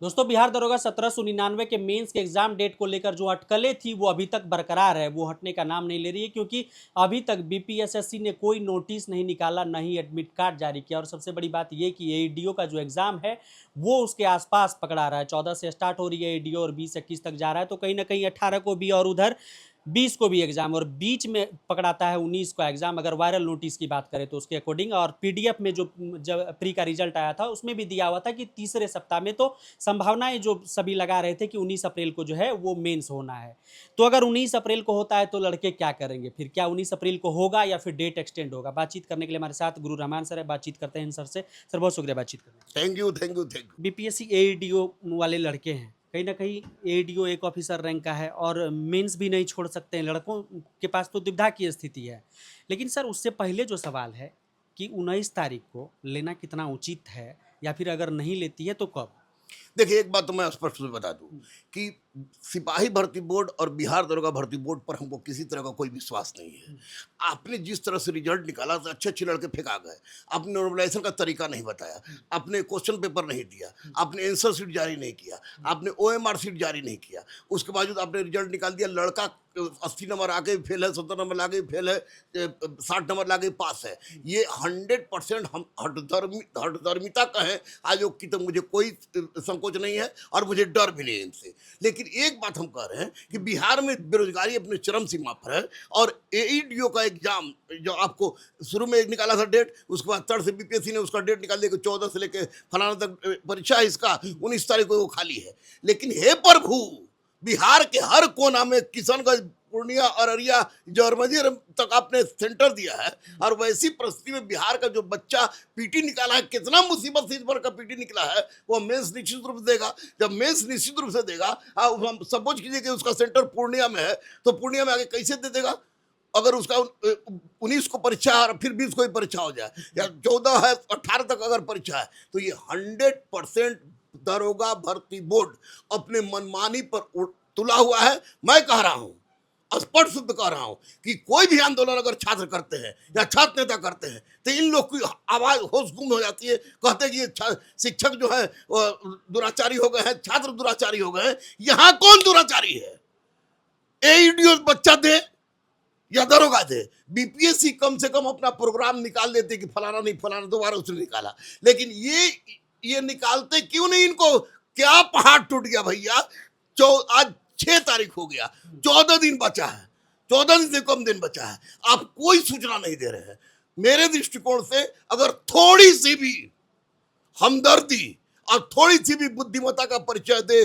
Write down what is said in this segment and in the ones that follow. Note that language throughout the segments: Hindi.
दोस्तों, बिहार दरोगा 1799 के मेंस के एग्जाम डेट को लेकर जो अटकलें थी वो अभी तक बरकरार है, वो हटने का नाम नहीं ले रही है, क्योंकि अभी तक बीपीएसएससी ने कोई नोटिस नहीं निकाला, ना ही एडमिट कार्ड जारी किया। और सबसे बड़ी बात ये कि एईडीओ का जो एग्जाम है वो उसके आसपास पकड़ा रहा है। 14 से स्टार्ट हो रही है एईडीओ और 20-21 तक जा रहा है, तो कहीं ना कहीं 18 को भी और उधर 20 को भी एग्जाम, और बीच में पकड़ाता है 19 का एग्जाम अगर वायरल नोटिस की बात करें तो उसके अकॉर्डिंग। और पीडीएफ में जो जब प्री का रिजल्ट आया था उसमें भी दिया हुआ था कि तीसरे सप्ताह में, तो संभावनाएं जो सभी लगा रहे थे कि 19 अप्रैल को जो है वो मेंस होना है। तो अगर 19 अप्रैल को होता है तो लड़के क्या करेंगे फिर? क्या 19 अप्रैल को होगा या फिर डेट एक्सटेंड होगा? बातचीत करने के लिए हमारे साथ गुरु रहमान सर है, बातचीत करते हैं इन सर से। सर, बहुत शुक्रिया बातचीत करने का। Thank you thank you thank you. BPSC AEDO वाले लड़के हैं, कहीं ना कहीं एईडीओ एक ऑफिसर रैंक का है और मेंस भी नहीं छोड़ सकते हैं, लड़कों के पास तो दुविधा की स्थिति है। लेकिन सर, उससे पहले जो सवाल है कि 19 तारीख को लेना कितना उचित है, या फिर अगर नहीं लेती है तो कब? देखिए, एक बात तो मैं स्पष्ट रूप से बता दूं कि सिपाही भर्ती बोर्ड और बिहार दरोगा भर्ती बोर्ड पर हमको किसी तरह का कोई विश्वास नहीं है। आपने जिस तरह से रिजल्ट निकाला तो अच्छे अच्छे लड़के फेंका गए। आपने नॉर्मलाइजेशन का तरीका नहीं बताया, आपने क्वेश्चन पेपर नहीं दिया, आपने आंसर शीट जारी नहीं किया, आपने ओएमआर शीट जारी नहीं किया। उसके बावजूद आपने रिजल्ट निकाल दिया, लड़का 80 नंबर आके फेल है, 70 नंबर लाके फेल है, 60 नंबर लाके पास है। ये 100% हम हठधर्मिता का है आयोग की, तो मुझे कोई संकोच नहीं है और मुझे डर भी नहीं है इनसे। लेकिन एक बात हम कह रहे हैं कि बिहार में बेरोजगारी अपने चरम सीमा पर है, और एईडीओ का एग्जाम जो आपको शुरू में एक निकाला था डेट, उसके बाद तर्ड से बीपीएससी ने उसका डेट निकाल दिया कि 14 से लेकर फलाना तक परीक्षा है, इसका 19 तारीख को वो खाली है। लेकिन हे प्रभु, बिहार के हर कोना में किशनगंज, पूर्णिया, अररिया, जोरमजी तक आपने सेंटर दिया है, और वैसी परिस्थिति में बिहार का जो बच्चा पीटी निकाला है, कितना मुसीबत से इस बार का पीटी निकला है, वो मेंस निश्चित रूप से देगा। जब मेंस निश्चित रूप से देगा, हम सपोज कीजिए कि उसका सेंटर पूर्णिया में है, तो पूर्णिया में आगे कैसे दे देगा? अगर उसका 19 को परीक्षा है और फिर 20 को ही परीक्षा हो जाए, या 14 है 18 तक अगर परीक्षा है, तो ये 100% दरोगा भर्ती बोर्ड अपने मनमानी पर तुला हुआ है। मैं कह रहा हूं, स्पष्ट शब्द कह रहा हूं कि कोई भी आंदोलन अगर छात्र करते हैं या छात्र नेता करते हैं तो इन लोग की आवाज होश गुम हो जाती है। कहते हैं कि ये शिक्षक जो है दुराचारी हो गए हैं, छात्र दुराचारी हो गए हैं। यहां कौन दुराचारी है? एईडीओ बच्चा दे या दरोगा दे, बीपीएससी कम से कम अपना प्रोग्राम निकाल देते कि फलाना नहीं फलाना, दोबारा उसने निकाला। लेकिन ये निकालते क्यों नहीं? इनको क्या पहाड़ टूट गया भैया? आज 6 तारीख हो गया, 14 दिन बचा है, 14 दिन से कम दिन बचा है, आप कोई सूचना नहीं दे रहे हैं। मेरे दृष्टिकोण से अगर थोड़ी सी भी हमदर्दी और थोड़ी सी भी बुद्धिमत्ता का परिचय दे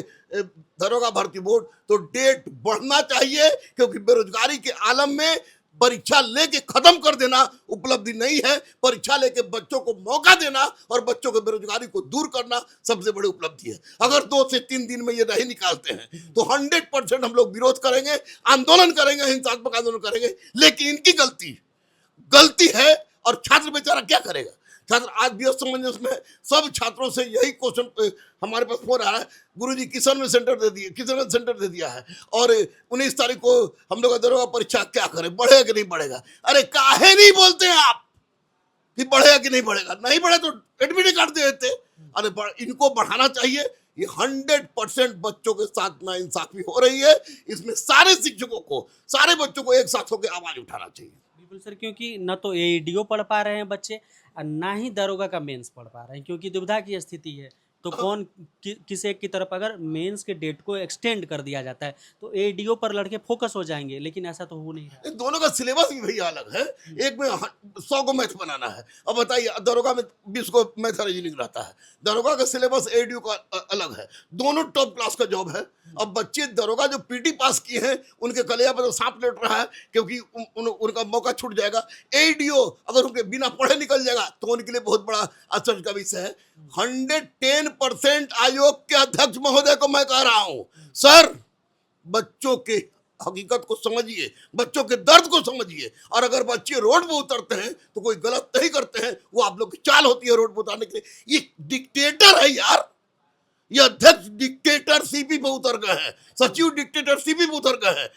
दरोगा भर्ती बोर्ड, तो डेट बढ़ना चाहिए, क्योंकि बेरोजगारी के आलम में परीक्षा लेके खत्म कर देना उपलब्धि नहीं है। परीक्षा लेके बच्चों को मौका देना और बच्चों के बेरोजगारी को दूर करना सबसे बड़ी उपलब्धि है। अगर 2 से 3 दिन में ये नहीं निकालते हैं तो 100% हम लोग विरोध करेंगे, आंदोलन करेंगे, हिंसात्मक आंदोलन करेंगे। लेकिन इनकी गलती है, और छात्र बेचारा क्या करेगा? छात्र आज भी असमंजस में, सब छात्रों से यही क्वेश्चन हमारे पास हो रहा है, गुरुजी किशनगंज सेंटर दे दिया है, और 19 तारीख को हम लोग दरोगा परीक्षा क्या करें, बढ़ेगा कि नहीं बढ़ेगा? अरे काहे नहीं बोलते आप कि बढ़ेगा कि नहीं बढ़ेगा? नहीं बढ़े तो एडमिट ही काट देते। अरे इनको बढ़ाना चाहिए। ये 100% बच्चों के साथ नाइंसाफी हो रही है। इसमें सारे शिक्षकों को, सारे बच्चों को एक साथ होकर आवाज उठाना चाहिए। बिल्कुल सर, क्योंकि न तो एईडीओ पढ़ पा रहे हैं बच्चे और ना ही दरोगा का मेंस पढ़ पा रहे हैं, क्योंकि दुविधा की स्थिति है। तो कौन किस एक की तरफ? अगर मेंस के डेट को एक्सटेंड कर दिया जाता है तो एईडीओ पर लड़के फोकस हो जाएंगे, लेकिन ऐसा तो हो नहीं रहा। इन दोनों का सिलेबस भी भैया अलग है। एक में 100 को मैथ बनाना है, अब बताइए दरोगा में 20 को मैथ रीजनिंग रहता है। दरोगा का सिलेबस एईडीओ का अलग है, दोनों टॉप क्लास का जॉब है। अब बच्चे दरोगा जो पीटी पास किए हैं उनके कलिया पर तो सांप लेट रहा है, क्योंकि उनका मौका छूट जाएगा। एईडीओ अगर उनके बिना पढ़े निकल जाएगा तो उनके लिए बहुत बड़ा आश्चर्य का विषय है। 110% आयोग के अध्यक्ष महोदय को मैं कह रहा हूं, सर बच्चों के हकीकत को समझिए, बच्चों के दर्द को समझिए। और अगर बच्चे रोड पे उतरते हैं तो कोई गलत नहीं करते हैं, वो आप लोग की चाल होती है रोड पे उतारने के लिए। ये डिक्टेटर है यार, ये अध्यक्ष डिक्टेटरशिप पे उतर गए हैं, सचिव डिक्टेटरशिप पे उतर गए हैं।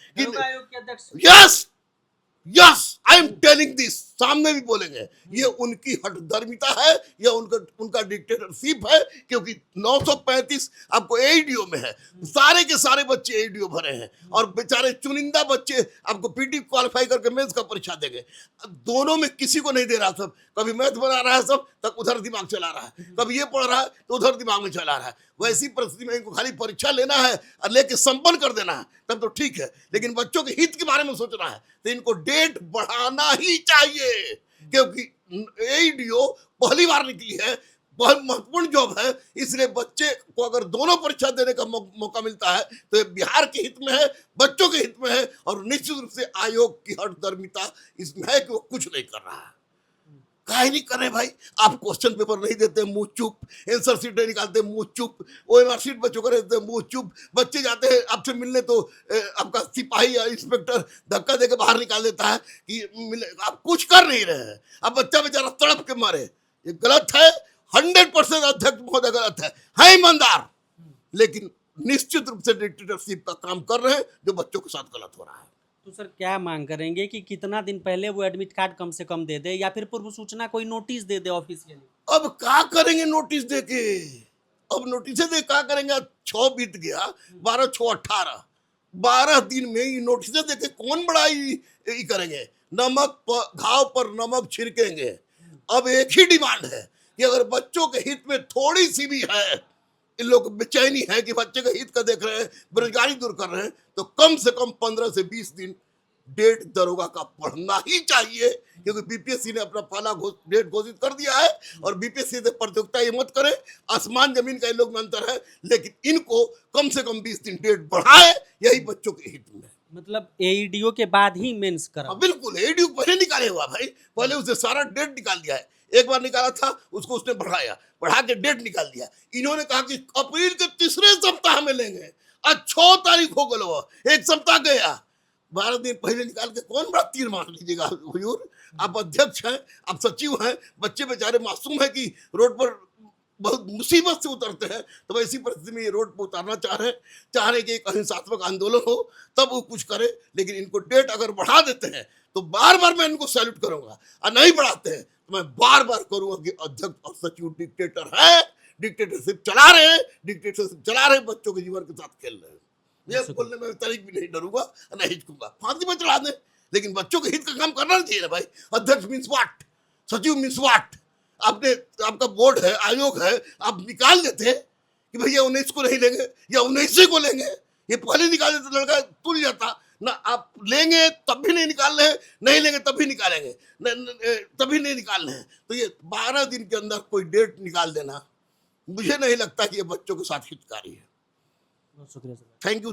Yes, I am telling this. सामने भी बोलेंगे ये उनकी हठधर्मिता है, या उनका डिक्टेटरशिप है, क्योंकि 935 आपको एईडीओ में है, सारे के सारे बच्चे एईडीओ भरे हैं, और बेचारे चुनिंदा बच्चे आपको पीटी क्वालिफाई करके मेंस का परीक्षा देंगे। दोनों में किसी को नहीं दे रहा सब, कभी मैथ बना रहा है सब, तब उधर दिमाग चला रहा है, कभी ये पढ़ रहा है तो उधर दिमाग में चला रहा है। वैसी परिस्थिति में इनको खाली परीक्षा लेना है और लेके संपन्न कर देना है, तब तो ठीक है, लेकिन बच्चों के हित के बारे में सोचना है तो इनको डेट बढ़ाना ही चाहिए, क्योंकि एईडीओ पहली बार निकली है, बहुत महत्वपूर्ण जॉब है, इसलिए बच्चे को अगर दोनों परीक्षा देने का मौका मिलता है तो ये बिहार के हित में है, बच्चों के हित में है, और निश्चित रूप से आयोग की हठधर्मिता इसमें है कि वो कुछ नहीं कर रहा है। काहे नहीं कर रहे भाई? आप क्वेश्चन पेपर नहीं देते, मुंह चुप, आंसर शीट नहीं निकालते, मुंह चुप, ओएमआर शीट बच्चों को देते, मुंह चुप, बच्चे जाते हैं आपसे मिलने तो आपका सिपाही या इंस्पेक्टर धक्का देके बाहर निकाल देता है कि मिले, आप कुछ कर नहीं रहे हैं, अब बच्चा बेचारा तड़प के मारे। ये गलत है, 100% अध्यक्ष महोदय गलत है ईमानदार, लेकिन निश्चित रूप से डिक्टेटरशिप का काम कर रहे हैं जो बच्चों के साथ गलत हो रहा है। तो सर क्या मांग करेंगे कि कितना दिन पहले वो एडमिट कार्ड कम से कम दे दे, या फिर पूर्व सूचना कोई नोटिस दे दे ऑफिशियली? अब क्या करेंगे नोटिस देके? अब नोटिस दे क्या करेंगे? 6 बीत गया, 12 6 18, 12 दिन में ये नोटिस देके कौन बड़ा ये करेंगे? घाव पर नमक छिड़केंगे। अब एक ही डिमांड है कि अगर बच्चों के हित में थोड़ी सी भी है, इन लोग बेचैनी है कि बच्चे का हित का देख रहे हैं, बेरोजगारी दूर कर रहे हैं, तो कम से कम 15 से 20 दिन डेट दरोगा का पढ़ना ही चाहिए, क्योंकि बीपीएससी ने अपना पहला डेट घोषित कर दिया है, और बीपीएससी से प्रतियोगिता ये मत करे, आसमान जमीन का इन लोग में अंतर है, लेकिन इनको कम से कम 20 दिन डेट बढ़ाए, यही बच्चों के हित में। मतलब एईडीओ के बाद ही मेंस करा? बिल्कुल, एईडीओ पहले निकाले हुआ भाई, पहले उसने सारा डेट निकाल दिया है, एक बार निकाला था उसको उसने बढ़ा के डेट निकाल दिया। इन्होंने कहा कि अप्रैल के तीसरे सप्ताह में लेंगे, आज 6 तारीख हो गई, एक सप्ताह गया, 12 दिन पहले निकाल के कौन बड़ा तीर मार लीजिएगा हुजूर? आप अध्यक्ष हैं, आप सचिव हैं, बच्चे बेचारे मासूम है कि रोड पर बहुत मुसीबत से उतरते हैं, तो ऐसी परिस्थिति में ये रोड पर उतारना चाह रहे कि एक अहिंसात्मक आंदोलन हो तब वो कुछ करे, लेकिन इनको डेट अगर बढ़ा देते हैं तो बार बार मैं इनको सैल्यूट करूंगा, और नहीं बढ़ाते हैं तो मैं बार बार करूंगा कि अध्यक्ष और सचिव डिक्टेटर है, डिक्टेटरशिप चला रहे, बच्चों के जीवन के साथ खेल रहे हैं। ये बोलने में तारीख भी नहीं डरूंगा और नहीं हिचकूंगा, फांसी में चढ़ा दें, लेकिन बच्चों के हित का काम करना चाहिए ना भाई। अध्यक्ष मीन्स व्हाट, सचिव मीन्स व्हाट? आपका बोर्ड है, आयोग है, आप निकाल देते कि भैया 19 को नहीं लेंगे या 19 को लेंगे, ये पहले निकाल देते तो लड़का तुल जाता ना। आप लेंगे तब भी नहीं निकाल रहे हैं, नहीं लेंगे तब भी निकालेंगे, तभी नहीं निकाल रहे हैं, तो ये 12 दिन के अंदर कोई डेट निकाल देना, मुझे नहीं लगता कि ये बच्चों के साथ हितकारी है। बहुत शुक्रिया सर। Thank you.